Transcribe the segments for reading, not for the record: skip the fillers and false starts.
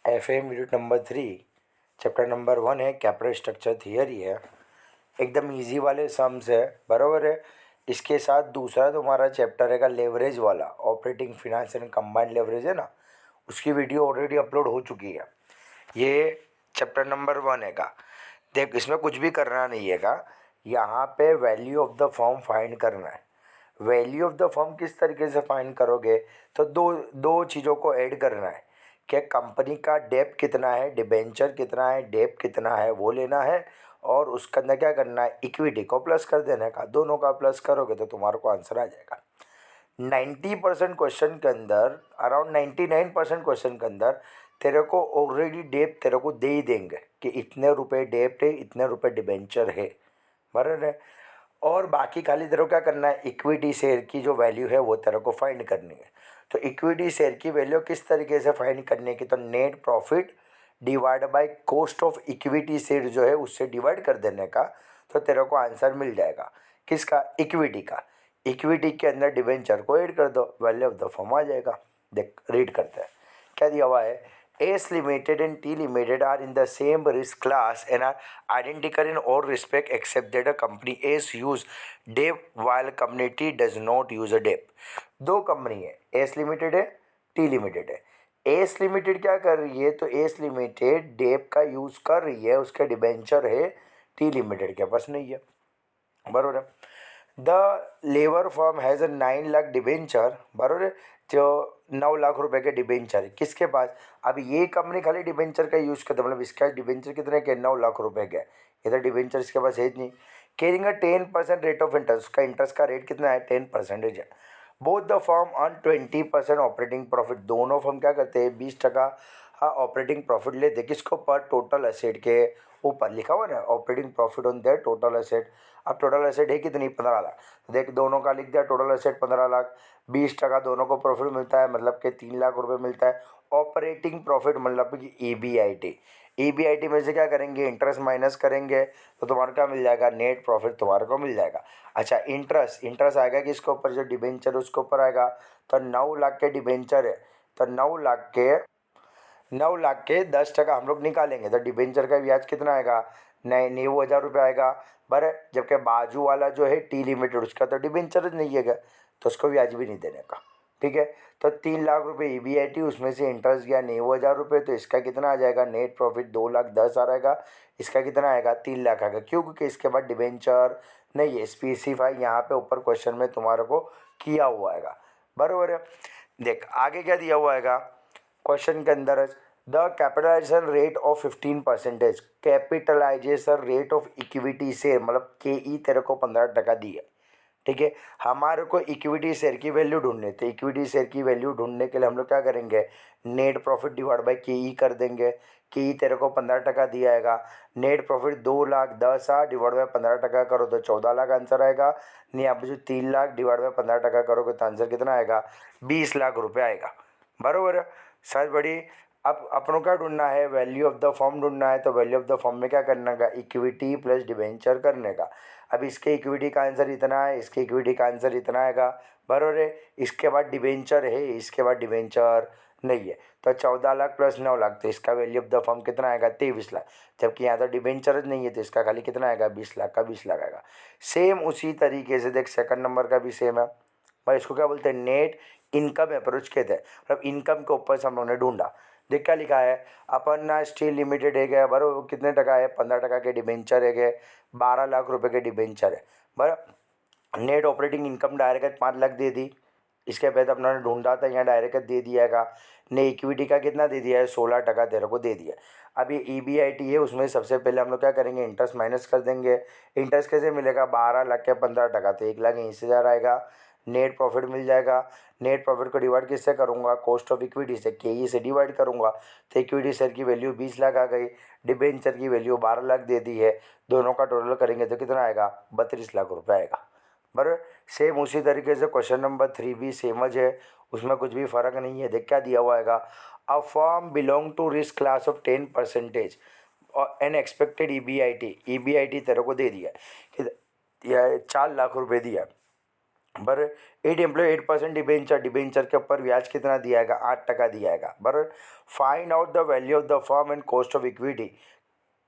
FM unit number 3 chapter number 1 है, capital structure theory है। एकदम इजी वाले सम्स है, बराबर है। इसके साथ दूसरा तुम्हारा चैप्टर है का लेवरेज वाला, operating finance and combined leverage है ना, उसकी वीडियो ऑलरेडी अपलोड हो चुकी है। ये चैप्टर नंबर 1 है का। देख, इसमें कुछ भी करना नहीं है का, यहाँ पे value of the firm find करना है। वैल्यू ऑफ द फर्म किस तरीके से फाइंड करोगे, तो दो दो चीज़ों को ऐड करना है। क्या कंपनी का डेप कितना है, डिबेंचर कितना है, डेप कितना है, वो लेना है। और उसके अंदर क्या करना है, इक्विटी को प्लस कर देने का। दोनों का प्लस करोगे तो तुम्हारे को आंसर आ जाएगा। 90% क्वेश्चन के अंदर, अराउंड 99% क्वेश्चन के अंदर तेरे को ऑलरेडी डेप तेरे को दे ही देंगे कि इतने रुपए डेप है, इतने रुपए डिबेंचर है, बराबर है। और बाकी खाली तेरे को क्या करना है, इक्विटी शेयर की जो वैल्यू है वो तेरे को फाइंड करनी है। तो इक्विटी शेयर की वैल्यू किस तरीके से फाइंड करने की, तो net profit divide by cost of equity share जो है उससे डिवाइड कर देने का, तो तेरे को आंसर मिल जाएगा। किसका, इक्विटी का। इक्विटी के अंदर डिबेंचर को ऐड कर दो, वैल्यू ऑफ द फर्म आ जाएगा। देख, रीड करते हैं क्या दिया हुआ है। S Limited and T Limited are in the same risk class and are identical in all respect except that a company S use DEP while company T does not use a DEP। दो company है, S Limited है, T Limited है। S Limited क्या कर रही है, तो S Limited DEP का यूज़ कर रही है, उसका डिबेंचर है, T Limited के पास नहीं है, बरोबर है। The labour firm has a 9 lakh debenture, बराबर है, जो 9 लाख रुपए के डिबेंचर है किसके पास। अब ये कंपनी खाली डिबेंचर का यूज़ करते, मतलब इसका डिबेंचर कितने के, 9 लाख रुपए के। इधर डिबेंचर इसके पास है नहीं। Carrying a 10% rate of interest, उसका इंटरेस्ट का रेट कितना है, 10% है। Both the firm on 20% operating profit, दोनों फर्म क्या करते हैं, 20% ऑपरेटिंग प्रॉफिट लेते, किसको, पर टोटल एसेट के ऊपर लिखा हुआ ना, operating profit on their total asset. अब टोटल एसेट है कितनी, 15 लाख। तो देख, दोनों का लिख दिया, टोटल एसेट 15 लाख, 20% दोनों को प्रॉफिट मिलता है, मतलब कि 3 लाख रुपए मिलता है। ऑपरेटिंग प्रॉफिट मतलब कि EBIT। EBIT में से क्या करेंगे, इंटरेस्ट माइनस करेंगे, तो तुम्हारा क्या मिल जाएगा, नेट प्रॉफिट तुम्हारे को मिल जाएगा। अच्छा, इंटरेस्ट आएगा किसके ऊपर, जो डिबेंचर उसके ऊपर आएगा। तो 9 लाख के डिबेंचर है, तो 9 लाख के 10% हम लोग निकालेंगे, तो डिबेंचर का ब्याज कितना आएगा, 90,000 रुपये आएगा। बराबर, जबकि बाजू वाला जो है T Limited, उसका तो डिबेंचर नहीं है, तो उसको ब्याज भी नहीं देने का। ठीक है, तो 3 लाख रुपए EBIT, उसमें से इंटरेस्ट गया 90,000 रुपये, तो इसका कितना आ जाएगा, नेट प्रॉफिट 2,10,000 आ जाएगा। इसका कितना आएगा, 3 लाख आएगा। क्यों, क्योंकि इसके बाद डिबेंचर नहीं है, स्पेसिफाई यहाँ पे ऊपर क्वेश्चन में तुम्हारे को किया हुआ आएगा, बराबर है। देख आगे क्या दिया हुआ आएगा क्वेश्चन के अंदर, the capitalisation rate of 15%, capitalisation rate of equity share, मतलब KE तेरे को 15% दी है। ठीक है, हमारे को इक्विटी शेयर की वैल्यू ढूंढनी, तो इक्विटी शेयर की वैल्यू ढूंढने के लिए हम लोग क्या करेंगे, net profit divide by KE कर देंगे। KE तेरे को 15% दिया आएगा। नेट प्रॉफिट 2,10,000 डिवाइड बाई 15% करो तो 14 लाख आंसर आएगा। नहीं, आप जो 3 लाख डिवाइड बाई 15% करोगे तो आंसर कितना आएगा, 20 लाख रुपये आएगा, बराबर है। सच बड़ी। अब अपनों क्या ढूंढना है, वैल्यू ऑफ द फर्म ढूंढना है, तो वैल्यू ऑफ द फर्म में क्या करने का, इक्विटी प्लस डिबेंचर करने का। अब इसके इक्विटी का आंसर इतना है, इसके इक्विटी का आंसर इतना आएगा, बराबर है। इसके बाद डिबेंचर है, इसके बाद डिबेंचर नहीं है, तो 14 लाख प्लस 9 लाख, तो इसका वैल्यू ऑफ द फर्म कितना आएगा, 23 लाख। जबकि यहाँ तो डिबेंचर नहीं है, तो इसका खाली कितना आएगा, 20 लाख का 20 लाख आएगा। सेम उसी तरीके से देख, सेकंड नंबर का भी सेम है भाई। इसको क्या बोलते हैं, नेट इनकम अप्रोच कहते हैं, मतलब इनकम के ऊपर से हम लोगों ने ढूंढा। देख क्या लिखा है, अपन ना स्टील लिमिटेड है गया, बरो कितने टका है, 15% के डिबेंचर है गए, 12 लाख रुपए के डिबेंचर है, बराबर। Net operating income direct 5 lakh दे दी, इसके बाद अपना ने ढूंढा था, यहाँ डायरेक्ट दे दिया का। ने इक्विटी का कितना दे दिया है, 16% तेरे को दे दिया। अब ये EBIT है, उसमें सबसे पहले हम लोग क्या करेंगे, इंटरेस्ट माइनस कर देंगे। इंटरेस्ट कैसे मिलेगा, 12 लाख के 15%, तो 1,80,000 आएगा। नेट प्रॉफिट मिल जाएगा। नेट प्रॉफिट को डिवाइड किससे करूँगा, कॉस्ट ऑफ इक्विटी से, KE से डिवाइड करूँगा, तो इक्विटी शेयर की वैल्यू 20 लाख आ गई, डिबेंचर की वैल्यू 12 लाख दे दी है। दोनों का टोटल करेंगे तो कितना आएगा, 32 लाख रुपये आएगा, बराबर। सेम उसी तरीके से क्वेश्चन नंबर 3 भी सेमज है, उसमें कुछ भी फ़र्क नहीं है। देख क्या दिया हुआ आएगा, a firm belong to risk class of 10% और एन एक्सपेक्टेड EBIT तेरे को दे दिया है कि 4 लाख रुपये दिया है। बराबर। 8 एम्प्लॉय 8% डिबेंचर, डिबेंचर के ऊपर ब्याज कितना दिया जाएगा, 8% दिया जाएगा, बराबर। Find out the value of the firm and cost of equity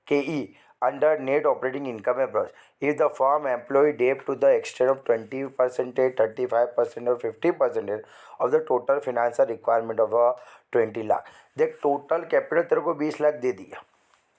KE under net operating income approach. If the firm employ debt to the extent of 20%, 35% or 50% of the total financial requirement of 20 lakh. देख total capital तेरे को 20 लाख दे दिया,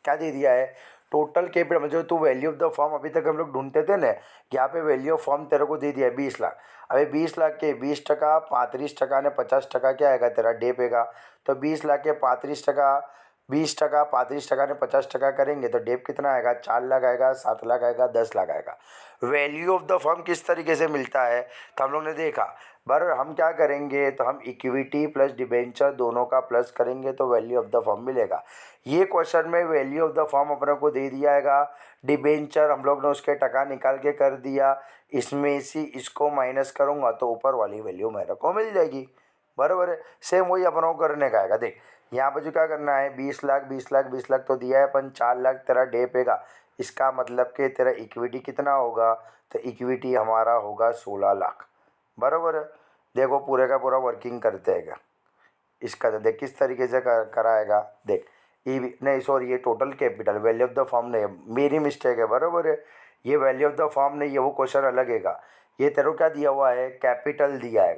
क्या दे दिया है, total capital मतलब तू value of the firm अभी तक हम लोग ढूंढते थे ना, यहाँ पे वैल्यू ऑफ फर्म तेरे को दे दिया है 20 लाख। अभी 20 लाख के 20%, 35% ने 50% क्या आएगा तेरा डेप आएगा। तो 20 लाख के 35%, 20%, 35% ने 50% करेंगे तो डेप कितना आएगा, 4 लाख आएगा, 7 लाख आएगा, 10 लाख आएगा। वैल्यू ऑफ द फर्म किस तरीके से मिलता है तो हम लोग ने देखा, बराबर। हम क्या करेंगे तो हम इक्विटी प्लस डिबेंचर दोनों का प्लस करेंगे तो वैल्यू ऑफ द फर्म मिलेगा। ये क्वेश्चन में वैल्यू ऑफ द फर्म अपने को दे दिया है, डिबेंचर हम लोग ने उसके टका निकाल के कर दिया, इसमें से इसको माइनस करूँगा तो ऊपर वाली वैल्यू मेरे को मिल जाएगी, बराबर है। सेम वही अपनों को करने का है। देख यहाँ पर जो क्या करना है, 20 लाख 20 लाख 20 लाख तो दिया है, अपन 4 लाख तेरा डेपेगा, इसका मतलब कि तेरा इक्विटी कितना होगा, तो इक्विटी हमारा होगा 16 लाख, बराबर है। देखो पूरे का पूरा वर्किंग करते हैं इसका, तो देख किस तरीके से कराएगा। देख ई नहीं सॉरी, ये total capital value of the firm नहीं है, मेरी मिस्टेक है, बराबर है। ये वैल्यू ऑफ द फर्म नहीं है, वो क्वेश्चन अलग है। ये तेरे को क्या दिया हुआ है, कैपिटल दिया है,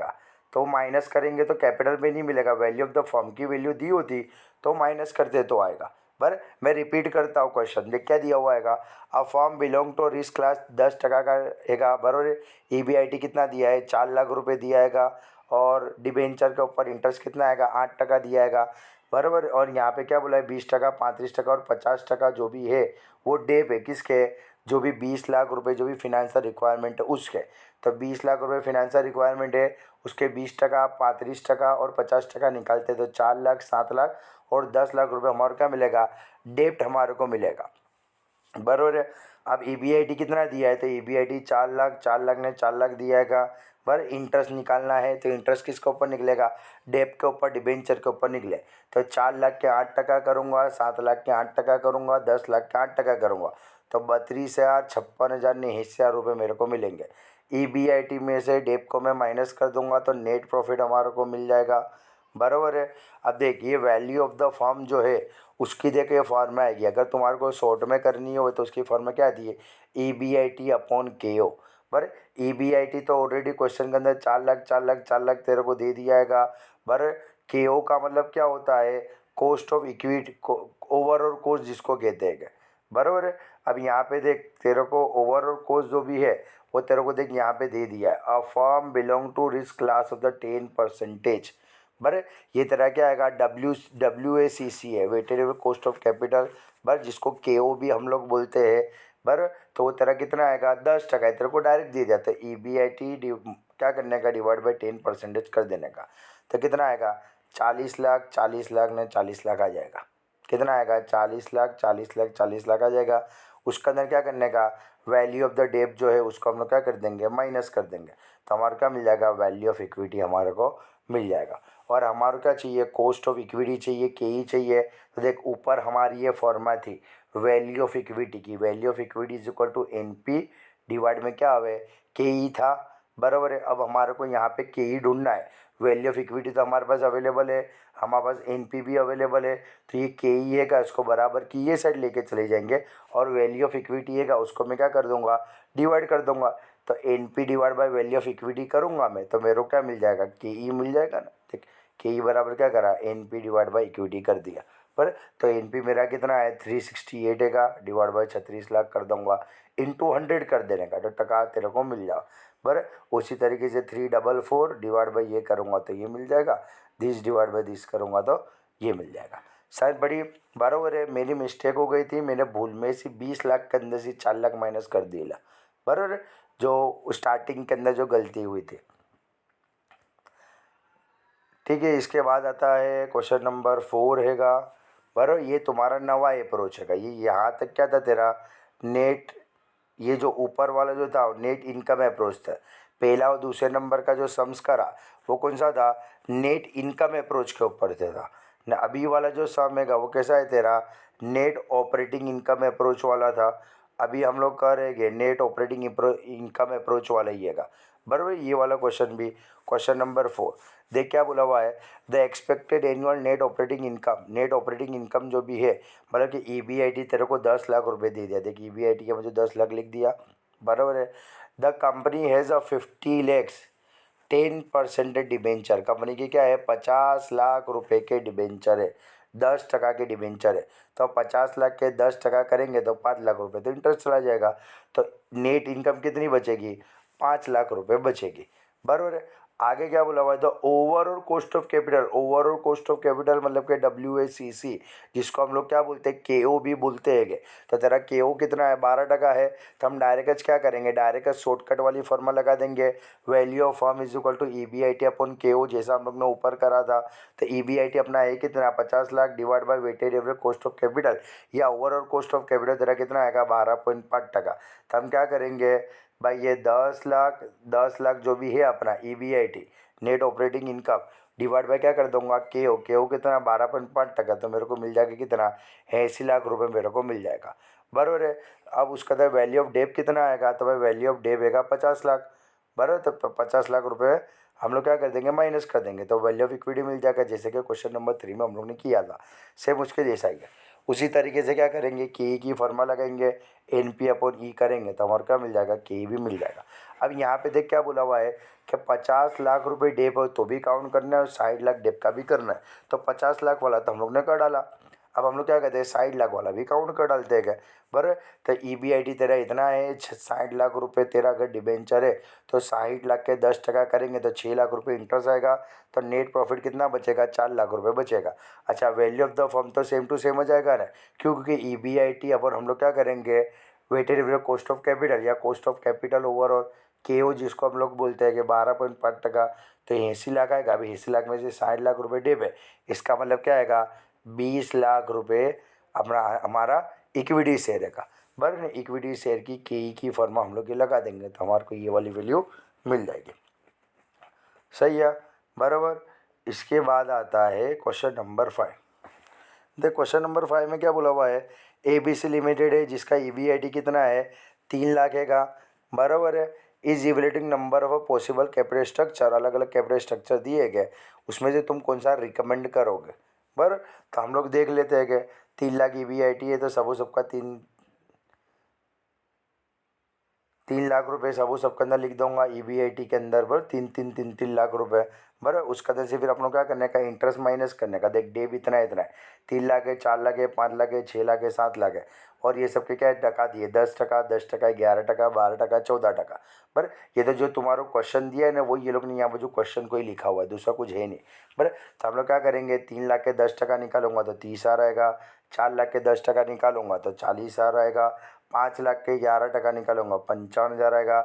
तो माइनस करेंगे तो कैपिटल में नहीं मिलेगा, वैल्यू ऑफ द फर्म की वैल्यू दी होती तो माइनस करते तो आएगा। पर मैं रिपीट करता हूँ क्वेश्चन, देख क्या दिया हुआ है, a firm belong to risk class 10% का है, बराबर। EBIT कितना दिया है, 4 लाख रुपए दिया है, और डिबेंचर के ऊपर इंटरेस्ट कितना आएगा, 8% दिया है, बराबर। और यहाँ पे क्या बोला है, 20%, 35% और 50% जो भी है वो डेप है, किसके, जो भी 20 लाख रुपए जो भी फिनेंशियल रिक्वायरमेंट है उसके। तो 20 लाख रुपए फिनेंशियल रिक्वायरमेंट है, उसके 20%, 35% और 50% निकालते तो 4 लाख, 7 लाख और 10 लाख रुपए हमारे क्या मिलेगा, डेप्ट हमारे को मिलेगा, बराबर है। अब EBIT कितना दिया है, तो EBIT 4 लाख, 4 लाख ने 4 लाख दिया है, पर इंटरेस्ट निकालना है तो इंटरेस्ट किसके ऊपर निकलेगा, डेप के ऊपर, डिबेंचर के ऊपर निकले। तो 4 लाख के 8% करूँगा, 7 लाख के 8% करूँगा, 10 लाख के 8% करूँगा, तो 32,56,000 रुपये मेरे को मिलेंगे। EBIT में से डेप को मैं माइनस कर दूंगा तो नेट प्रॉफिट हमारे को मिल जाएगा, बराबर है। अब देख ये वैल्यू ऑफ द फर्म जो है उसकी देख ये फॉर्मा आएगी, अगर तुम्हारे को शॉर्ट में करनी हो तो उसकी फॉर्मा क्या आती है, EBIT अपॉन KO, पर EBIT तो ऑलरेडी क्वेश्चन के अंदर 4 लाख 4 लाख 4 लाख तेरे को दे दिया है, पर KO का मतलब क्या होता है, cost of equity, overall cost जिसको कहते हैं, बराबर है। अब यहाँ पे देख तेरे को ओवरऑल कॉस्ट जो भी है वो तेरे को देख यहाँ पे दे दिया है, a firm belong to risk class of the 10%, बरे ये तेरा क्या आएगा, WACC है, weighted average cost of capital, बर जिसको KO भी हम लोग बोलते हैं, बर तो वो तेरा कितना आएगा, 10% है, तेरे को डायरेक्ट दिया जाता है। EBIT क्या करने का, डिवाइड बाई 10% कर देने का, तो कितना आएगा, 40 लाख, 40 लाख ने 40 लाख आ जाएगा, कितना आएगा, 40 लाख 40 लाख 40 लाख आ जाएगा। उसके अंदर क्या करने का, वैल्यू ऑफ द डेप जो है उसको हम लोग क्या कर देंगे, माइनस कर देंगे, तो हमारा क्या मिल जाएगा, वैल्यू ऑफ इक्विटी हमारे को मिल जाएगा। और हमारे क्या चाहिए, कॉस्ट ऑफ इक्विटी चाहिए, KE चाहिए। तो देख ऊपर हमारी ये फॉर्मा थी वैल्यू ऑफ इक्विटी की, value of equity is equal to NP divide में क्या हवे, KE था, बराबर है। अब हमारे को यहाँ पे KE ढूंढना है, वैल्यू ऑफ इक्विटी तो हमारे पास अवेलेबल है, हमारे पास NP भी अवेलेबल है, तो ये KE है का इसको बराबर की ये साइड लेके चले जाएंगे, और वैल्यू ऑफ इक्विटी है का उसको मैं क्या कर दूंगा, डिवाइड कर दूंगा। तो NP divide by value of equity करूँगा मैं तो मेरे को क्या मिल जाएगा, KE मिल जाएगा ना। ठीक, KE बराबर क्या करा, NP डिवाइड बाई इक्विटी कर दिया, पर तो NP मेरा कितना है, 368 है का, डिवाइड बाई 36 लाख कर दूंगा, इंटू 100 कर देने का, तो टका तेरे को मिल जाओ। पर उसी तरीके से 344 डिवाइड बाई ये करूँगा तो ये मिल जाएगा, दिस डिवाइड बाई दिस करूँगा तो ये मिल जाएगा। शायद बड़ी बराबर है, मेरी मिस्टेक हो गई थी, मैंने भूल में से 20 लाख के अंदर से 4 लाख माइनस कर दिया, बराबर, जो स्टार्टिंग के अंदर जो गलती हुई थी। ठीक है, इसके बाद आता है क्वेश्चन नंबर 4 हैगा, बराबर। ये तुम्हारा नवा अप्रोच हैगा, ये यहाँ तक क्या था तेरा, नेट, ये जो ऊपर वाला जो था नेट इनकम अप्रोच था। पहला और दूसरे नंबर का जो सम्स करा वो कौन सा था, नेट इनकम अप्रोच के ऊपर से था न। अभी वाला जो सम हैगा वो कैसा है तेरा, नेट ऑपरेटिंग इनकम अप्रोच वाला था। अभी हम लोग कर रहे हैं नेट ऑपरेटिंग इनकम अप्रोच वाला ही हैगा, बराबर। ये वाला क्वेश्चन भी, क्वेश्चन नंबर 4 देख क्या बोला हुआ है, the expected annual net operating income, net operating income जो भी है, मतलब कि ईबीआईटी तेरे को 10 लाख रुपए दे दिया, देख ईबीआईटी का मुझे 10 लाख लिख दिया, बराबर है। The company has a 50 lakhs 10% debenture, company की क्या है 50 लाख रुपए के डिबेंचर है, 10% के डिबेंचर है, तो 50 लाख के 10% करेंगे तो 5 लाख रुपए तो इंटरेस्ट चला जाएगा, तो नेट इनकम कितनी बचेगी, 5 लाख रुपए बचेगी, बराबर है। आगे क्या बोला हुआ है, the overall cost of capital, overall cost of capital मतलब कि WACC, जिसको हम लोग क्या बोलते हैं KO भी बोलते हैं, तो तेरा KO कितना है 12% है, तो हम डायरेक्ट क्या करेंगे, डायरेक्ट शॉर्टकट वाली फॉर्मूला लगा देंगे, value of firm is equal to EBIT upon KO, जैसा हम लोग ने ऊपर करा था, तो EBIT अपना है कितना 50 lakh divide by weighted average cost of capital, या ओवरऑल कॉस्ट ऑफ कैपिटल तेरा कितना आएगा 12.5%, तो हम क्या करेंगे भाई, ये 10 लाख जो भी है अपना EBIT net operating income divide by क्या कर दूंगा KO कितना 12.5%, तो मेरे को मिल जाएगा कितना 80 लाख रुपए मेरे को मिल जाएगा, बराबर है। अब उसका तो वैल्यू ऑफ डेप कितना आएगा, तो भाई वैल्यू ऑफ डेप आएगा 50 लाख, बराबर, तो 50 लाख रुपए हम लोग क्या कर देंगे माइनस कर देंगे, तो वैल्यू ऑफ इक्विटी मिल जाएगा, जैसे कि क्वेश्चन नंबर 3 में हम लोग ने किया था, सेम उसके जैसा ही है। उसी तरीके से क्या करेंगे, के की फॉर्मा लगाएंगे, NP अपॉन ई करेंगे तो हमारे क्या मिल जाएगा, के भी मिल जाएगा। अब यहाँ पे देख क्या बोला हुआ है कि 50 लाख रुपए डेप हो तो भी काउंट करना है और 60 लाख डेप का भी करना है, तो 50 लाख वाला तो हम लोग ने कर डाला, अब हम लोग क्या कहते हैं 60 लाख वाला भी काउंट कर डालते हैं क्या, बराबर। तो EBIT तेरा इतना है 60 लाख रुपए तेरा अगर डिबेंचर है, तो 60 लाख के 10% करेंगे तो 6 लाख रुपए इंटरेस्ट आएगा, तो नेट प्रॉफिट कितना बचेगा 4 लाख रुपए बचेगा। अच्छा, वैल्यू ऑफ द फर्म तो सेम टू सेम हो जाएगा ना, क्योंकि EBIT अब हम लोग क्या करेंगे weighted average cost of capital या cost of capital overall KO, जिसको हम लोग बोलते हैं कि 12.5%, तो 80 लाख आएगा। अभी 80 लाख में से 60 लाख रुपए डेप है, इसका मतलब क्या आएगा 20 लाख रुपए अपना हमारा इक्विटी शेयर का, बराबर। इक्विटी शेयर की KE की फॉर्मा हम लोग ये लगा देंगे तो हमारे को ये वाली वैल्यू मिल जाएगी, सही है, बराबर। इसके बाद आता है क्वेश्चन नंबर 5। देख क्वेश्चन नंबर 5 में क्या बोला हुआ है, ABC लिमिटेड है जिसका EBIT कितना है 3 लाख है का, बराबर है। Is evaluating number of a possible capital structure, अलग अलग कैपिटल स्ट्रक्चर दिए गए, उसमें से तुम कौन सा रिकमेंड करोगे, बराबर। तो हम लोग देख लेते हैं कि 3 लाख EBIT है, तो सबका 3 लाख रुपए सबके अंदर लिख दूंगा EBIT के अंदर, पर 3 लाख रुपए, बराबर। उसका तो फिर अपन को क्या करने का इंटरेस्ट माइनस करने का, देख डेब इतना है इतना है, 3 लाख है 4 लाख है 5 लाख है 6 लाख है 7 लाख है, और ये सबके क्या टका दिए 10%, 10%, 11%, 12%, 14%, पर ये तो जो तुम्हारा क्वेश्चन दिया है ना वो ये लोग ने यहाँ पर जो क्वेश्चन को ही लिखा हुआ है, दूसरा कुछ है नहीं, बराबर। तो हम लोग क्या करेंगे 3 लाख के 10% निकालूंगा तो 30 आ रहेगा, 4 लाख के 10% निकालूंगा तो 40 आ रहेगा, 5 लाख के 11% निकालूंगा 55,000 आएगा,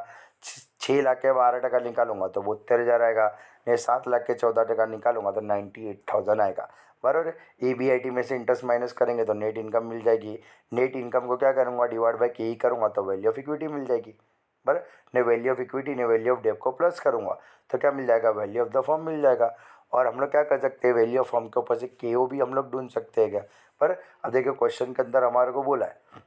6 लाख के 12% निकालूंगा तो 72,000 आएगा, ये 7 लाख के 14% निकालूंगा तो 98,000 आएगा, बराबर। EBIT में से इंटरेस्ट माइनस करेंगे तो नेट इनकम मिल जाएगी, नेट इनकम को क्या करूँगा डिवाइड बाय KE करूँगा तो वैल्यू ऑफ इक्विटी मिल जाएगी, बराबर। ने वैल्यू ऑफ इक्विटी ने वैल्यू ऑफ डेप को प्लस करूँगा तो क्या मिल जाएगा वैल्यू ऑफ द फर्म मिल जाएगा, और हम लोग क्या कर सकते हैं वैल्यू ऑफ फर्म के ऊपर से KO भी हम लोग ढूंढ सकते हैं क्या, पर अब देखिए क्वेश्चन के अंदर हमारे को बोला है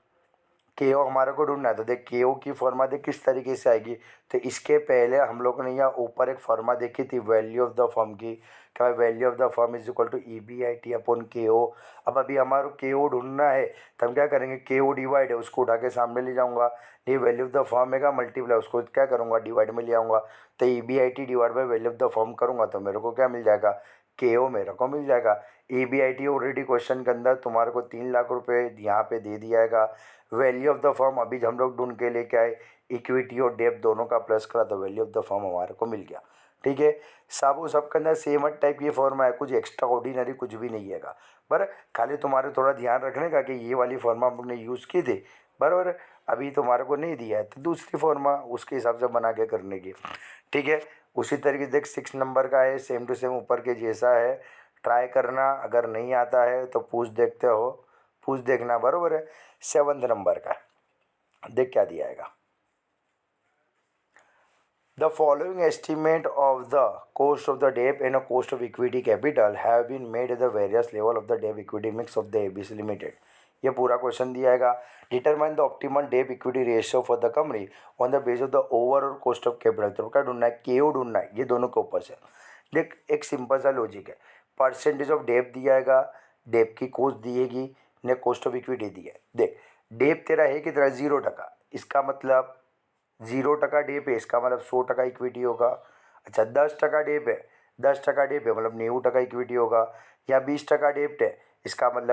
KO हमारे को ढूंढना है, तो देख KO की फॉर्मा देख किस तरीके से आएगी, तो इसके पहले हम लोग ने यहाँ ऊपर एक फॉर्मा देखी थी वैल्यू ऑफ द फर्म की, क्या value of the firm is equal to EBIT upon KO। अब अभी हमारे KO ढूंढना है तो हम क्या करेंगे KO डिवाइड है उसको उठा के सामने ले जाऊंगा, ये वैल्यू ऑफ द फर्म है का मल्टीप्लाई उसको क्या करूँगा डिवाइड में ले आऊँगा, तो EBIT divide by value of the firm करूँगा तो मेरे को क्या मिल जाएगा KO मेरे को मिल जाएगा। EBIT ऑलरेडी क्वेश्चन के अंदर तुम्हारे को 3 लाख रुपए यहाँ पे दे दिया है, वैल्यू ऑफ द फर्म अभी हम लोग ढूंढ के लेके आए, इक्विटी और डेप दोनों का प्लस करा तो वैल्यू ऑफ द फर्म हमारे को मिल गया, ठीक है। सबके अंदर सेम टाइप की फॉर्मा है, कुछ एक्स्ट्रा ऑर्डिनरी कुछ भी नहीं है, बराबर। खाली तुम्हारे थोड़ा ध्यान रखने का कि ये वाली फॉर्मा हम लोग ने यूज़ की थी, बराबर। अभी तुम्हारे को नहीं दिया है तो दूसरी फॉर्मा उसके हिसाब से बना के करने की, ठीक है। उसी तरीके से देख 6 नंबर का है, सेम टू सेम ऊपर के जैसा है, ट्राई करना, अगर नहीं आता है तो पूछ देखना, बराबर है। 7 नंबर का देख क्या दिया है, the following estimate of the cost of the debt and a cost of equity capital have been made at the various level of the debt equity mix of the ABC Limited। ये पूरा question दिया है। Determine the optimal debt equity ratio for the company on the base of the overall cost of capital. तो क्या ढूंढना है, केओ ढूंढना है, ये दोनों के ऊपर से। देख एक सिंपल सा लॉजिक है, परसेंटेज ऑफ डेप दिया है, डेप की कॉस्ट दिएगी ने कॉस्ट ऑफ इक्विटी दी है। देख डेप तेरा है कितना, 0%, इसका मतलब 0% डेप है, इसका मतलब 100% इक्विटी होगा। अच्छा 10% डेप है, 10% डेप है मतलब 90% इक्विटी होगा। या 20% डेप्ट है, इसका मतलब